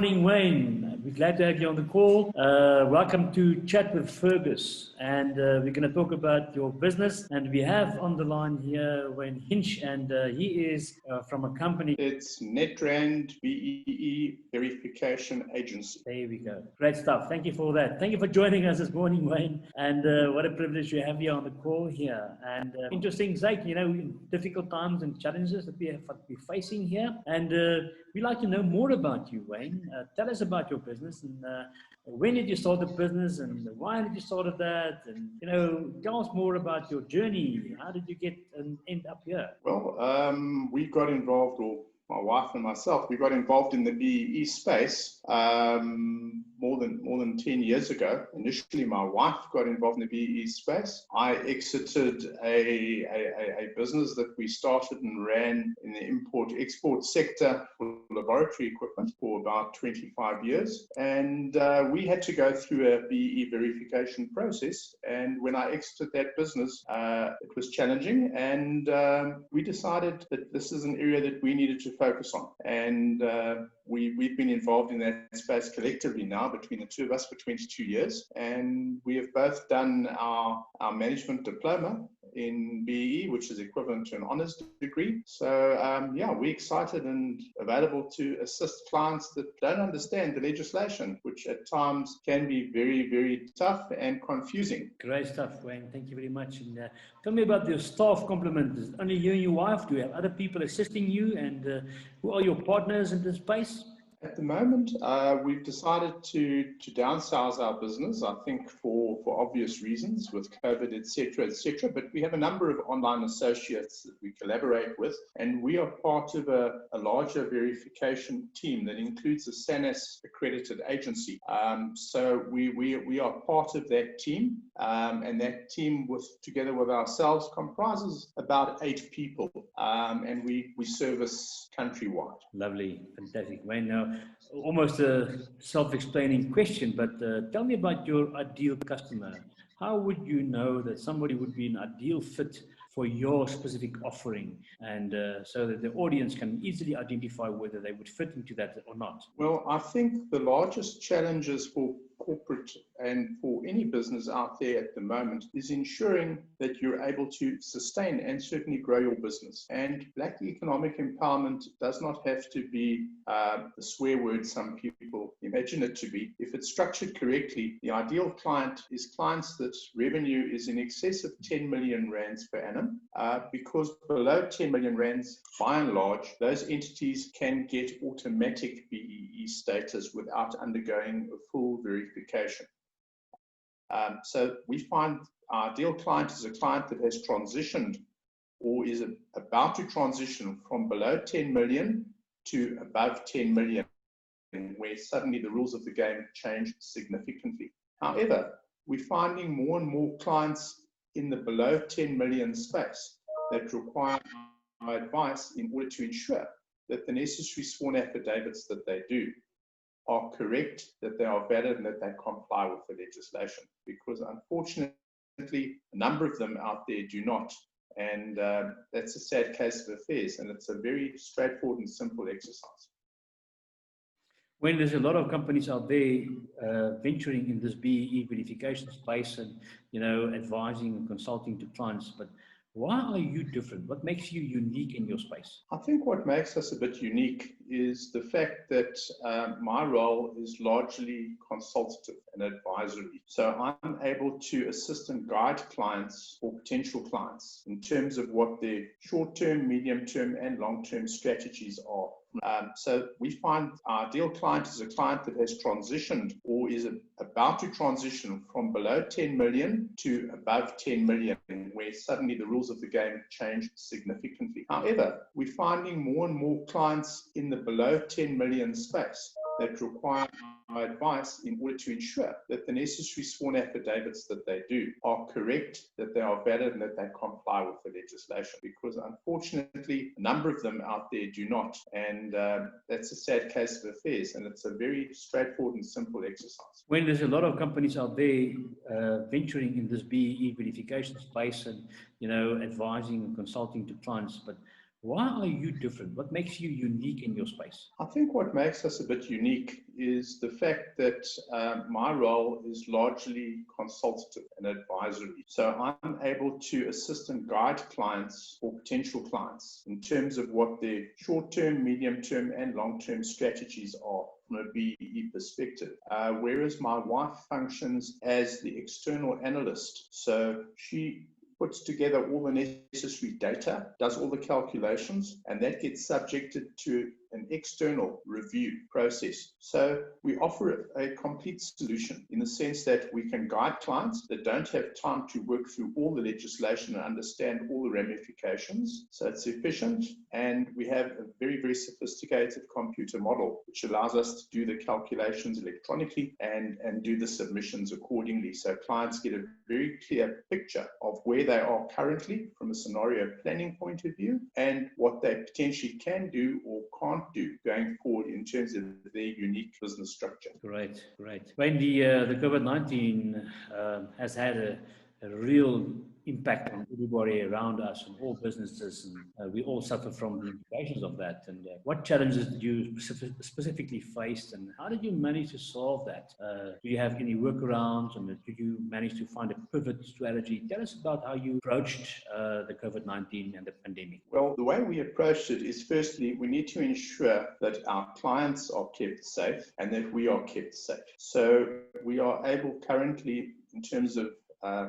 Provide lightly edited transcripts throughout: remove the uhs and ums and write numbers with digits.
morning, Wayne. We're glad to have you on the call. Welcome to Chat with Fergus. And we're going to talk about your business. And we have on the line here Wayne Hinsch, and he is from a company. It's Nettrand BEE Verification Agency. There we go. Great stuff. Thank you for that. Thank you for joining us this morning, Wayne. And what a privilege to have you on the call here. And interesting, Zach, difficult times and challenges that we're facing here. And we'd like to know more about you, Wayne. Tell us about your business and when did you start the business and why did you start that? And, tell us more about your journey. How did you get and end up here? Well, we got involved, or my wife and myself, we got involved in the BEE space more than 10 years ago. Initially, my wife got involved in the BEE space. I exited a business that we started and ran in the import-export sector for laboratory equipment for about 25 years. And we had to go through a BEE verification process. And when I exited that business, it was challenging. And we decided that this is an area that we needed to focus on. And we've been involved in that space collectively now, between the two of us, for 22 years. And we have both done our management diploma in BEE, which is equivalent to an honors degree. So we're excited and available to assist clients that don't understand the legislation, which at times can be very, very tough and confusing. Great stuff, Wayne. Thank you very much. And tell me about your staff complement. Is it only you and your wife? Do you have other people assisting you? And who are your partners in this space? At the moment, we've decided to downsize our business, I think for obvious reasons with COVID, etc. But we have a number of online associates that we collaborate with, and we are part of a larger verification team that includes a SANAS accredited agency. So we are part of that team, and that team, together with ourselves, comprises about 8 people, and we service countrywide. Lovely, fantastic. Wayne, now almost a self-explaining question, but tell me about your ideal customer. How would you know that somebody would be an ideal fit for your specific offering, and so that the audience can easily identify whether they would fit into that or not? Well, I think the largest challenges for corporate and for any business out there at the moment is ensuring that you're able to sustain and certainly grow your business. And Black economic empowerment does not have to be the swear word some people imagine it to be. If it's structured correctly, the ideal client is clients that revenue is in excess of 10 million rands per annum, because below 10 million rands, by and large, those entities can get automatic BEE status without undergoing a full verification. So we find our ideal client is a client that has transitioned or is about to transition from below 10 million to above 10 million, where suddenly the rules of the game change significantly. However, we're finding more and more clients in the below 10 million space that require our advice in order to ensure that the necessary sworn affidavits that they do are correct, that they are valid, and that they comply with the legislation. Because unfortunately, a number of them out there do not. And that's a sad case of affairs. And it's a very straightforward and simple exercise. When there's a lot of companies out there venturing in this BEE verification space and, advising and consulting to clients, but why are you different? What makes you unique in your space? I think what makes us a bit unique is the fact that my role is largely consultative and advisory. So I'm able to assist and guide clients or potential clients in terms of what their short-term, medium-term, and long-term strategies are. So we find our ideal client is a client that has transitioned or is about to transition from below 10 million to above 10 million, where suddenly the rules of the game change significantly. However, we're finding more and more clients in the below 10 million space that require our advice in order to ensure that the necessary sworn affidavits that they do are correct, that they are valid, and that they comply with the legislation. Because unfortunately, a number of them out there do not. And that's a sad case of affairs. And it's a very straightforward and simple exercise. When there's a lot of companies out there venturing in this BEE verification space and, advising and consulting to clients, but Why are you different? What makes you unique in your space? I think what makes us a bit unique is the fact that my role is largely consultative and advisory. So I'm able to assist and guide clients or potential clients in terms of what their short-term, medium-term, and long-term strategies are from a BEE perspective, whereas my wife functions as the external analyst. So she puts together all the necessary data, does all the calculations, and that gets subjected to an external review process. So we offer a complete solution in the sense that we can guide clients that don't have time to work through all the legislation and understand all the ramifications. So it's efficient, and we have a very, very sophisticated computer model, which allows us to do the calculations electronically and do the submissions accordingly. So clients get a very clear picture of where they are currently from a scenario planning point of view and what they potentially can do or can't do going forward in terms of their unique business structure. Great. When the COVID-19 has had a real impact on everybody around us and all businesses, and we all suffer from the implications of that. And what challenges did you specifically face, and how did you manage to solve that? Do you have any workarounds, and did you manage to find a pivot strategy? Tell us about how you approached the COVID-19 and the pandemic. Well, the way we approached it is, firstly, we need to ensure that our clients are kept safe and that we are kept safe. So we are able currently, in terms of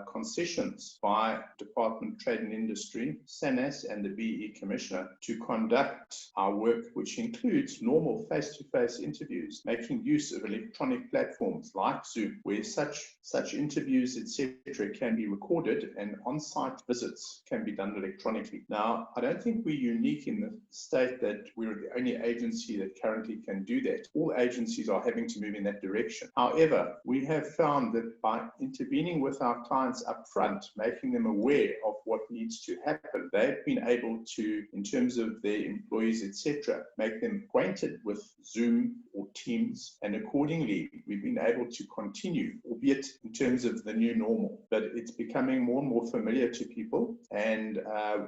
concessions by Department of Trade and Industry, SANAS, and the BEE Commissioner to conduct our work, which includes normal face-to-face interviews, making use of electronic platforms like Zoom, where such interviews, etc., can be recorded and on-site visits can be done electronically. Now, I don't think we're unique in the state that we're the only agency that currently can do that. All agencies are having to move in that direction. However, we have found that by intervening with our clients up front, making them aware of what needs to happen, they've been able to, in terms of their employees, etc., make them acquainted with Zoom or Teams, and accordingly, we've been able to continue, albeit in terms of the new normal, but it's becoming more and more familiar to people, and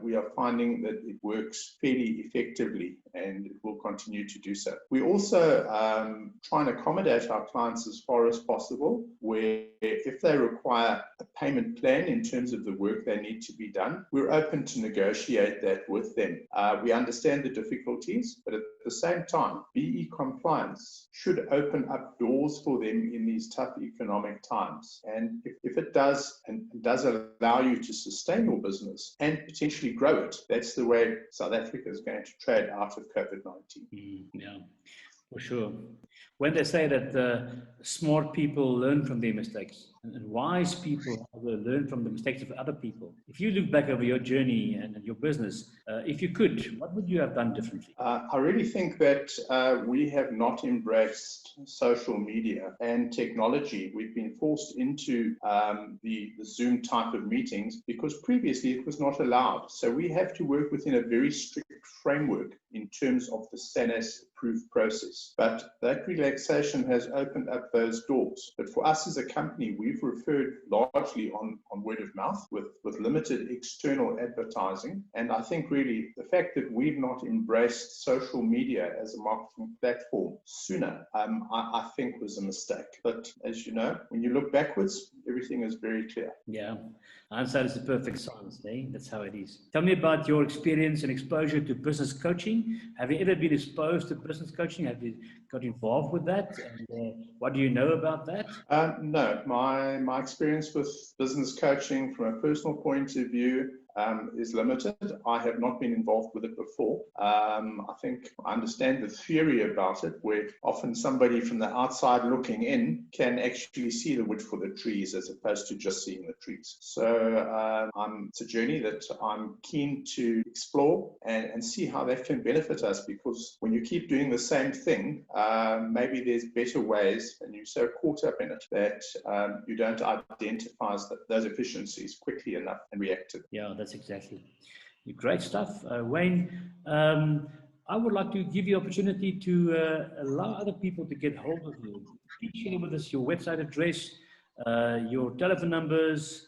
we are finding that it works fairly effectively, and it will continue to do so. We also try and accommodate our clients as far as possible, where if they require a payment plan in terms of the work they need to be done, we're open to negotiate that with them. We understand the difficulties, but at the same time, BEE compliance should open up doors for them in these tough economic times. And if it does, and does allow you to sustain your business and potentially grow it, that's the way South Africa is going to trade out of COVID-19. Yeah, for sure. When they say that smart people learn from their mistakes and wise people learn from the mistakes of other people, if you look back over your journey and your business, if you could, what would you have done differently? I really think that we have not embraced social media and technology. We've been forced into the Zoom type of meetings because previously it was not allowed. So we have to work within a very strict framework in terms of the SANAS approved process. But that relaxation has opened up those doors. But for us as a company, we've referred largely on word of mouth with limited external advertising. And I think really the fact that we've not embraced social media as a marketing platform sooner, I think was a mistake. But as you know, when you look backwards, everything is very clear. Yeah, hindsight is the perfect science, eh? That's how it is. Tell me about your experience and exposure to business coaching. Have you ever been exposed to business coaching? Have you got involved with that? And what do you know about that? No, my experience with business coaching from a personal point of view is limited. I have not been involved with it before. I think I understand the theory about it, where often somebody from the outside looking in can actually see the wood for the trees as opposed to just seeing the trees. So it's a journey that I'm keen to explore and see how that can benefit us, because when you keep doing the same thing, maybe there's better ways, and you're so caught up in it that you don't identify those efficiencies quickly enough and react to them. Yeah, that's exactly. Great stuff. Wayne, I would like to give you opportunity to allow other people to get hold of you. Please share with us your website address, your telephone numbers,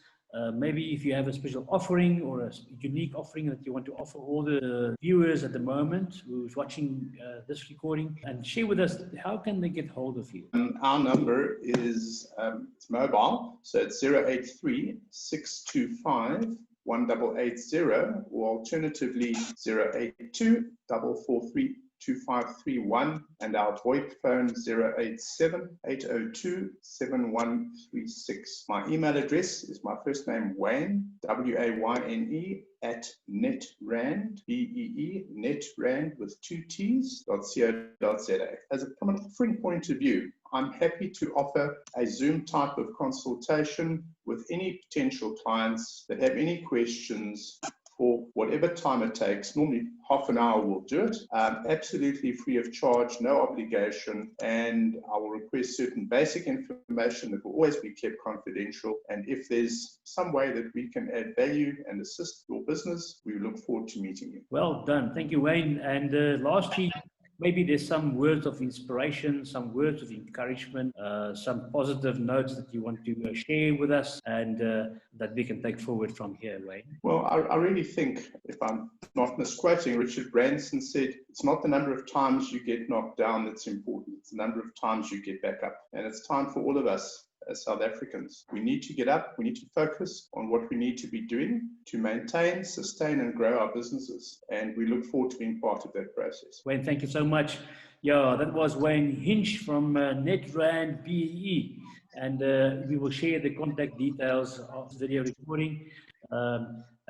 Maybe if you have a special offering or a unique offering that you want to offer all the viewers at the moment who's watching this recording, and share with us, how can they get hold of you? Our number is it's mobile, so it's 083-625-1880, or alternatively 082-443-2531, and our VoIP phone 087-802-7136. My email address is my first name, Wayne, W-A-Y-N-E, @Nettrand BEE Nettrand with 2 T's .co.za. From an offering point of view, I'm happy to offer a Zoom type of consultation with any potential clients that have any questions for whatever time it takes. Normally half an hour will do it, absolutely free of charge, no obligation, and I will request certain basic information that will always be kept confidential. And if there's some way that we can add value and assist your business, we look forward to meeting you. Well done. Thank you, Wayne. And lastly, maybe there's some words of inspiration, some words of encouragement, some positive notes that you want to share with us, and that we can take forward from here, Wayne. Well, I really think, if I'm not misquoting, Richard Branson said, it's not the number of times you get knocked down that's important, it's the number of times you get back up. And it's time for all of us as South Africans. We need to get up, we need to focus on what we need to be doing to maintain, sustain and grow our businesses. And we look forward to being part of that process. Wayne, thank you so much. Yeah, that was Wayne Hinsch from Nettrand BEE. And we will share the contact details of the video recording.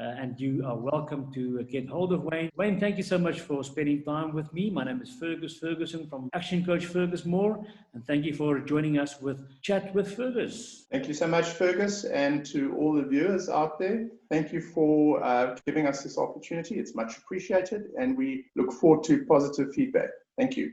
And you are welcome to get hold of Wayne. Wayne, thank you so much for spending time with me. My name is Fergus Ferguson from Action Coach Fergus Moore, and thank you for joining us with Chat with Fergus. Thank you so much, Fergus, and to all the viewers out there. Thank you for giving us this opportunity. It's much appreciated, and we look forward to positive feedback. Thank you.